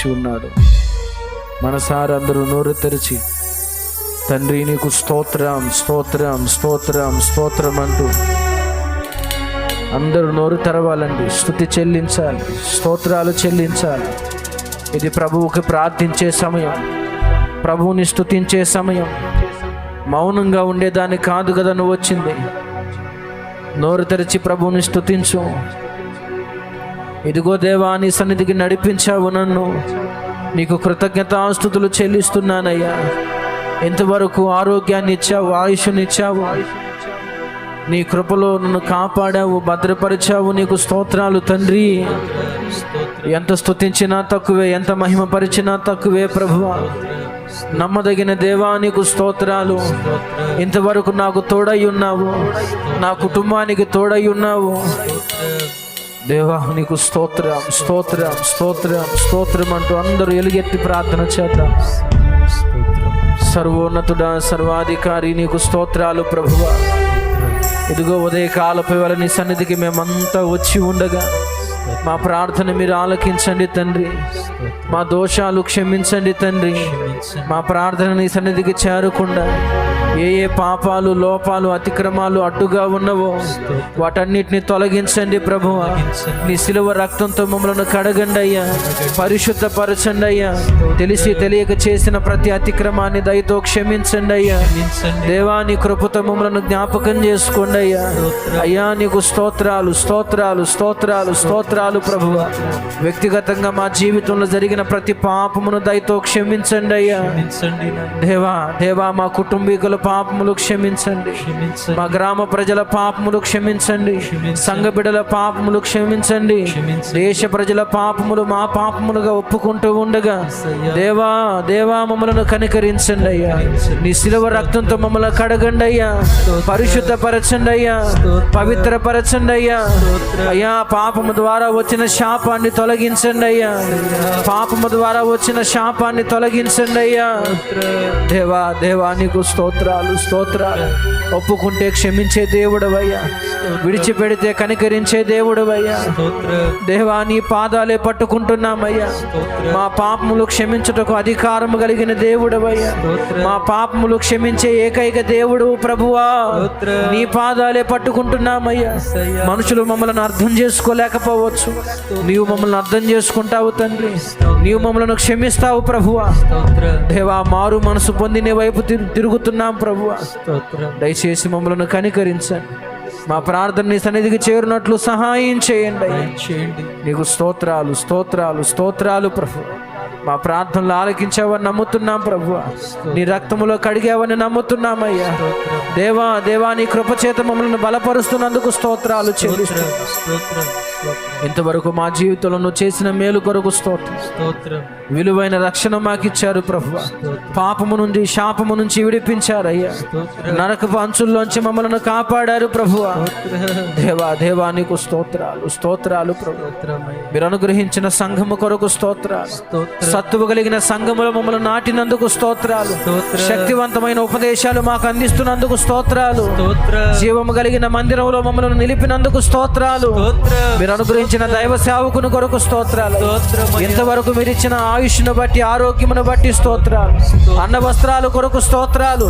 వచ్చి ఉన్నాడు. మనసారా అందరూ నోరు తెరిచి తండ్రి నీకు స్తోత్రం స్తోత్రం స్తోత్రం స్తోత్రం అంటూ అందరూ నోరు తెరవాలండి. స్తుతి చెల్లించాలి, స్తోత్రాలు చెల్లించాలి. ఇది ప్రభువుకి ప్రార్థించే సమయం, ప్రభువుని స్తుతించే సమయం. మౌనంగా ఉండేదాన్ని కాదు కదా నువ్వు వచ్చింది. నోరు తెరిచి ప్రభువుని స్తుతించు. ఇదిగో దేవా, నీ సన్నిధికి నడిపించావు నన్ను, నీకు కృతజ్ఞతాస్తుతులు చెల్లిస్తున్నానయ్యా. ఇంతవరకు ఆరోగ్యాన్ని ఇచ్చావు, ఆయుష్నిచ్చావు, నీ కృపలో నన్ను కాపాడావు, భద్రపరిచావు. నీకు స్తోత్రాలు తండ్రి. ఎంత స్తుతించినా తక్కువే, ఎంత మహిమపరిచినా తక్కువే ప్రభువా. నమ్మదగిన దేవా నీకు స్తోత్రాలు. ఇంతవరకు నాకు తోడై ఉన్నావు, నా కుటుంబానికి తోడై ఉన్నావు దేవా. నీకు స్తోత్రం స్తోత్రం స్తోత్రం స్తోత్రం అంటూ అందరూ ఎలుగెత్తి ప్రార్థన చేద్దాం. సర్వోన్నతుడా, సర్వాధికారి నీకు స్తోత్రాలు ప్రభువా. ఇదిగో ఉదయకాలపై వాళ్ళ నీ సన్నిధికి మేమంతా వచ్చి ఉండగా మా ప్రార్థన మీరు ఆలకించండి తండ్రి. మా దోషాలు క్షమించండి తండ్రి. మా ప్రార్థన నీ సన్నిధికి చేరకుండా ఏ ఏ పాపాలు, లోపాలు, అతిక్రమాలు అడ్డుగా ఉన్నవో వాటన్నిటిని తొలగించండి ప్రభువా. నీ శిలువ రక్తంతో మమ్మల్ని కడగండి అయ్యా, పరిశుద్ధపరచండి అయ్యా. తెలిసి తెలియక చేసిన ప్రతి అతిక్రమాన్ని దయతో క్షమించండి అయ్యా. దేవా, నీ కృపతో మమ్మల్ని జ్ఞాపకం చేసుకోండి అయ్యా. అయ్యా నీకు స్తోత్రాలు స్తోత్రాలు స్తోత్రాలు స్తోత్రాలు ప్రభువా. వ్యక్తిగతంగా మా జీవితంలో జరిగిన ప్రతి పాపమును దయతో క్షమించండి అయ్యా. దేవా దేవా, మా కుటుంబీకుల పాపములు క్షమించండి, మా గ్రామ ప్రజల పాపములు క్షమించండి, సంఘ బిడ్డల పాపములు క్షమించండి. దేశ ప్రజల పాపములు మా పాపములుగా ఒప్పుకుంటూ ఉండగా దేవా దేవా మమ్మలను కనికరించండి అయ్యా. నీ శిలువ రక్తంతో మమ్మల్ని కడగండి అయ్యా, పరిశుద్ధపరచండి అయ్యా, పవిత్రపరచండి అయ్యా. అయ్యా, పాపము ద్వారా వచ్చిన శాపాన్ని తొలగించండి అయ్యా, పాపము ద్వారా వచ్చిన శాపాన్ని తొలగించండి అయ్యా. దేవా దేవా నీకు స్తోత్రాలు స్తోత్రాలు. ఒప్పుకుంటే క్షమించే దేవుడవయ్యా, విడిచిపెడితే కనికరించే దేవుడవయ్యా. దేవా, నీ పాదాలే పట్టుకుంటున్నామయ్యా. మా పాపములు క్షమించుటకు అధికారము కలిగిన దేవుడవయ్యా. మా పాపములు క్షమించే ఏకైక దేవుడు ప్రభువా. నీ పాదాలే పట్టుకుంటున్నామయ్యా. మనుషులు మమ్మల్ని అర్థం చేసుకోలేకపోవచ్చు, నీవు మమ్మల్ని అర్థం చేసుకుంటావు తండ్రి. నీవు మమ్మల్ని క్షమిస్తావు ప్రభువా. దేవా, మారు మనసు పొంది నీ వైపు తిరుగుతున్నాం ప్రభువా. దయచేసి మమ్మల్ని కనికరించండి. మా ప్రార్థన నీ సన్నిధికి చేరినట్లు సహాయం చేయండి. నీకు స్తోత్రాలు స్తోత్రాలు స్తోత్రాలు ప్రభు. మా ప్రార్థనలు ఆలకించావని నమ్ముతున్నాం ప్రభువా. నీ రక్తములో కడిగావని నమ్ముతున్నామయ్యా. దేవా దేవా, నీ కృపచేత మమ్మల్ని బలపరుస్తున్నందుకు స్తోత్రాలు చెల్లిస్తున్నాం. ఇంతవరకు మా జీవితంలో నువ్వు చేసిన మేలు కొరకు స్తోత్రం. విలువైన రక్షణ మాకిచ్చారు ప్రభువా. పాపము నుండి, శాపము నుంచి విడిపించారయ్యా. నరకపు అంచుల్లోంచి మమ్మల్ని కాపాడారు ప్రభువా. దేవా దేవా, నీకు స్తోత్రాలు స్తోత్రాలు ప్రభు. మీరు అనుగ్రహించిన సంఘము కొరకు స్తోత్రాలు. సత్తువ కలిగిన సంఘములో మమ్మల్ని నాటినందుకు స్తోత్రాలు. శక్తివంతమైన ఉపదేశాలు మాకు అందిస్తున్నందుకు స్తోత్రాలు. జీవము కలిగిన మందిరంలో మమ్మల్ని నిలిపినందుకు స్తోత్రాలు. మీరు అనుగ్రహించిన దైవ సేవకుని కొరకు స్తోత్రాలు. ఇంతవరకు మీరు ఇచ్చిన ఆయుష్ను బట్టి, ఆరోగ్యమును బట్టి స్తోత్రాలు. అన్న వస్త్రాలు కొరకు స్తోత్రాలు.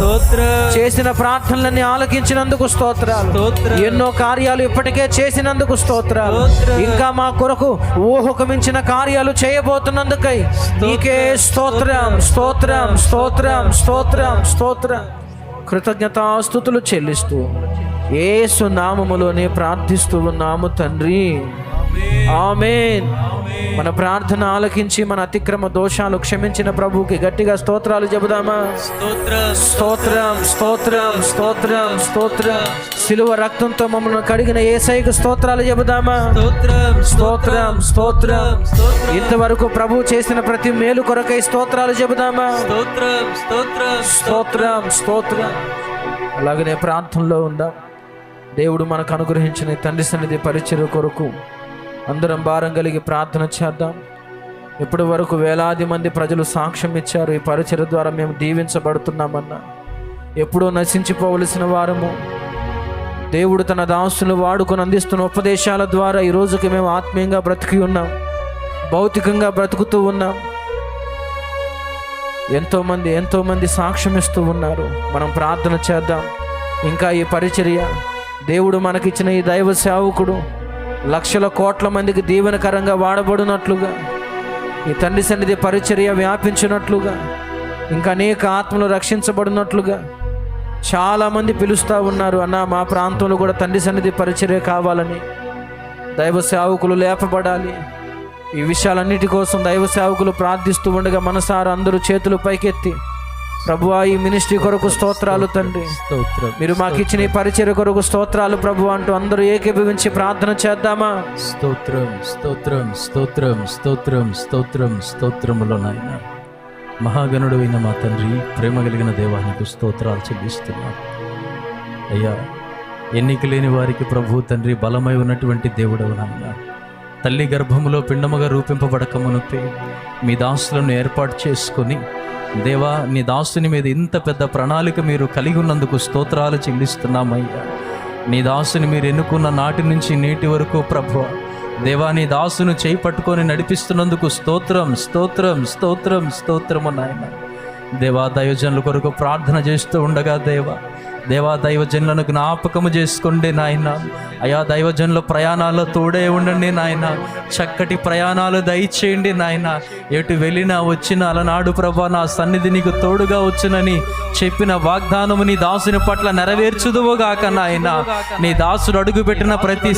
చేసిన ప్రార్థనలన్నీ ఆలకించినందుకు స్తోత్రాలు. ఎన్నో కార్యాలు ఇప్పటికే చేసినందుకు స్తోత్రాలు. ఇంకా మా కొరకు ఊహకు మించిన కార్యాలు చేయబోతున్నందుకై నీకే స్తోత్రం స్తోత్రం స్తోత్రం స్తోత్రం స్తోత్రం. కృతజ్ఞతాస్తుతులు చెల్లిస్తూ యేసు నామములోనే ప్రార్థిస్తూ ఉన్నాము తండ్రి, ఆమేన్. మన ప్రార్థన ఆలకించి మన అతిక్రమ దోషాలు క్షమించిన ప్రభువుకి గట్టిగా స్తోత్రాలు చెబుదామా? స్తోత్రం స్తోత్రం స్తోత్రం స్తోత్రం. శిలువ రక్తంతో మమ్మల్ని కడిగిన యేసయ్యకు స్తోత్రాలు చెబుదామా? స్తోత్రం స్తోత్రం. ఇంతవరకు ప్రభు చేసిన ప్రతి మేలు కొరకై స్తోత్రాలు చెబుదామా? స్తోత్రం స్తోత్రం. అలాగనే ప్రార్థనలో ఉందాం. దేవుడు మనకు అనుగ్రహించిన తండ్రి సన్నిధి పరిచర్య కొరకు అందరం భారం కలిగి ప్రార్థన చేద్దాం. ఇప్పటి వరకు వేలాది మంది ప్రజలు సాక్ష్యం ఇచ్చారు. ఈ పరిచర్య ద్వారా మేము దీవించబడుతున్నామన్నా, ఎప్పుడో నశించిపోవలసిన వారము దేవుడు తన దాసులను వాడుకొని అందిస్తున్న ఉపదేశాల ద్వారా ఈ రోజుకి మేము ఆత్మీయంగా బ్రతికి ఉన్నాం, భౌతికంగా బ్రతుకుతూ ఉన్నాం. ఎంతోమంది సాక్ష్యం ఇస్తూ ఉన్నారు. మనం ప్రార్థన చేద్దాం. ఇంకా ఈ పరిచర్య, దేవుడు మనకిచ్చిన ఈ దైవ సేవకుడు లక్షల కోట్ల మందికి దీవెనకరంగా వాడబడినట్లుగా, ఈ తండ్రి సన్నిధి పరిచర్య వ్యాపించినట్లుగా, ఇంకా అనేక ఆత్మలు రక్షించబడినట్లుగా చాలామంది పిలుస్తూ ఉన్నారు. అన్న, మా ప్రాంతంలో కూడా తండ్రి సన్నిధి పరిచర్య కావాలని, దైవ సేవకులు లేపబడాలి. ఈ విషయాలన్నిటి కోసం దైవ సేవకులు ప్రార్థిస్తూ ఉండగా మనసారా అందరూ చేతులు పైకెత్తి, ప్రభువా, ఈ మినిస్ట్రీ కొరకు స్తోత్రాలు తండ్రి, మీరు మాకు ఇచ్చిన ఈ పరిచర్య కొరకు స్తోత్రాలు ప్రభు అంటూ అందరూ ఏకీభవించి ప్రార్థన చేద్దామా? స్తోత్రం, స్తోత్రం, స్తోత్రం, స్తోత్రం, స్తోత్రం, స్తోత్రములో నాయన మహాగణుడైన మా తండ్రి, ప్రేమ కలిగిన దేవానికి స్తోత్రాలు చెల్లిస్తున్నాం. అయ్యా, ఎన్నిక లేని వారికి ప్రభు తండ్రి బలమై ఉన్నటువంటి దేవుడవు నాయన. తల్లి గర్భములో పిండముగా రూపింపబడక మునుపే మీ దాసులను ఏర్పాటు చేసుకొని, దేవా, నీ దాసుని మీద ఇంత పెద్ద ప్రణాళిక మీరు కలిగి ఉన్నందుకు స్తోత్రాలు చెల్లిస్తున్నామయ్యా. నీ దాసుని మీరు ఎన్నుకున్న నాటి నుంచి నేటి వరకు ప్రభువా, దేవా, నీ దాసును చేయి పట్టుకొని నడిపిస్తున్నందుకు స్తోత్రం, స్తోత్రం, స్తోత్రం, స్తోత్రము నాయన. దేవా, దైవజనుల కొరకు ప్రార్థన చేస్తూ ఉండగా దేవా దైవజనులను జ్ఞాపకము చేసుకోండి నాయన. అయా, దైవజనుల ప్రయాణాల్లో తోడే ఉండండి నాయన. చక్కటి ప్రయాణాలు దయచేయండి నాయన. ఎటు వెళ్ళినా వచ్చినా అలనాడు ప్రభా నా సన్నిధి నీకు తోడుగా వచ్చునని చెప్పిన వాగ్దానము నీ దాసుని పట్ల నెరవేర్చుదువుగాక నాయన. నీ దాసుడు అడుగుపెట్టిన ప్రతి